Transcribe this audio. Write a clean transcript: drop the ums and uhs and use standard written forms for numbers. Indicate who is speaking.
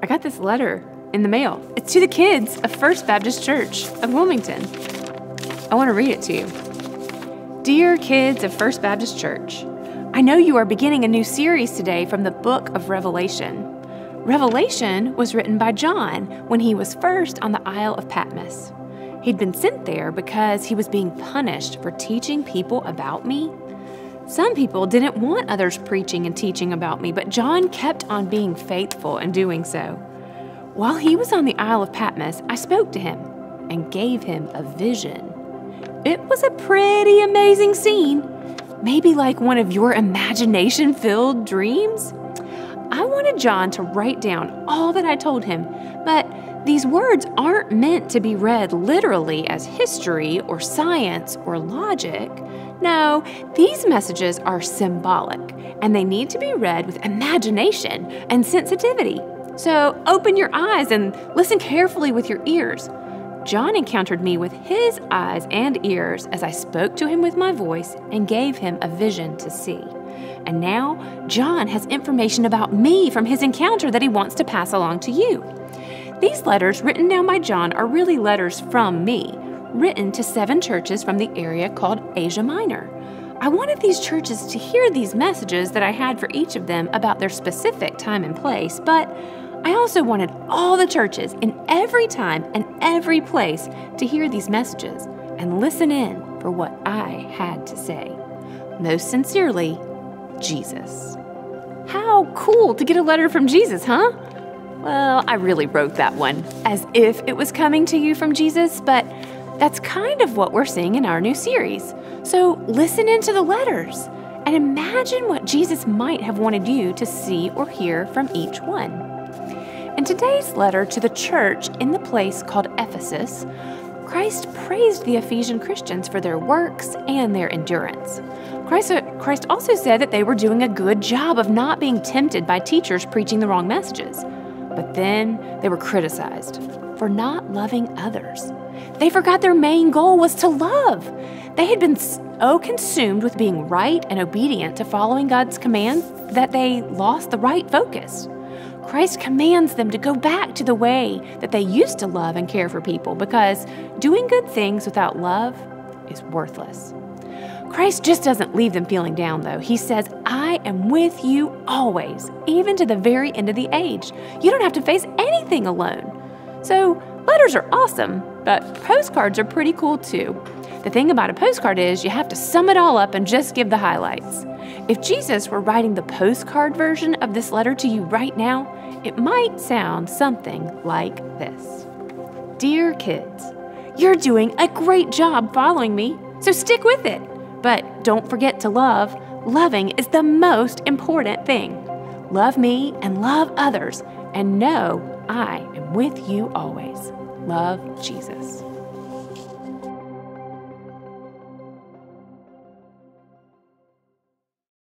Speaker 1: I got this letter in the mail. It's to the kids of First Baptist Church of Wilmington. I want to read it to you. Dear kids of First Baptist Church, I know you are beginning a new series today from the book of Revelation. Revelation was written by John when he was first on the Isle of Patmos. He'd been sent there because he was being punished for teaching people about me. Some people didn't want others preaching and teaching about me, but John kept on being faithful and doing so. While he was on the Isle of Patmos, I spoke to him and gave him a vision. It was a pretty amazing scene, maybe like one of your imagination-filled dreams. I wanted John to write down all that I told him, but these words aren't meant to be read literally as history or science or logic. No, these messages are symbolic, and they need to be read with imagination and sensitivity. So open your eyes and listen carefully with your ears. John encountered me with his eyes and ears as I spoke to him with my voice and gave him a vision to see. And now, John has information about me from his encounter that he wants to pass along to you. These letters written down by John are really letters from me, written to 7 churches from the area called Asia Minor. I wanted these churches to hear these messages that I had for each of them about their specific time and place, but I also wanted all the churches in every time and every place to hear these messages and listen in for what I had to say. Most sincerely, Jesus. How cool to get a letter from Jesus, huh? Well, I really wrote that one as if it was coming to you from Jesus, but that's kind of what we're seeing in our new series. So listen into the letters and imagine what Jesus might have wanted you to see or hear from each one. In today's letter to the church in the place called Ephesus, Christ praised the Ephesian Christians for their works and their endurance. Christ also said that they were doing a good job of not being tempted by teachers preaching the wrong messages. But then they were criticized for not loving others. They forgot their main goal was to love. They had been so consumed with being right and obedient to following God's commands that they lost the right focus. Christ commands them to go back to the way that they used to love and care for people because doing good things without love is worthless. Christ just doesn't leave them feeling down, though. He says, I am with you always, even to the very end of the age. You don't have to face anything alone. So letters are awesome, but postcards are pretty cool too. The thing about a postcard is you have to sum it all up and just give the highlights. If Jesus were writing the postcard version of this letter to you right now, it might sound something like this. Dear kids, you're doing a great job following me, so stick with it. But don't forget to love. Loving is the most important thing. Love me and love others, and know I am with you always. Love, Jesus.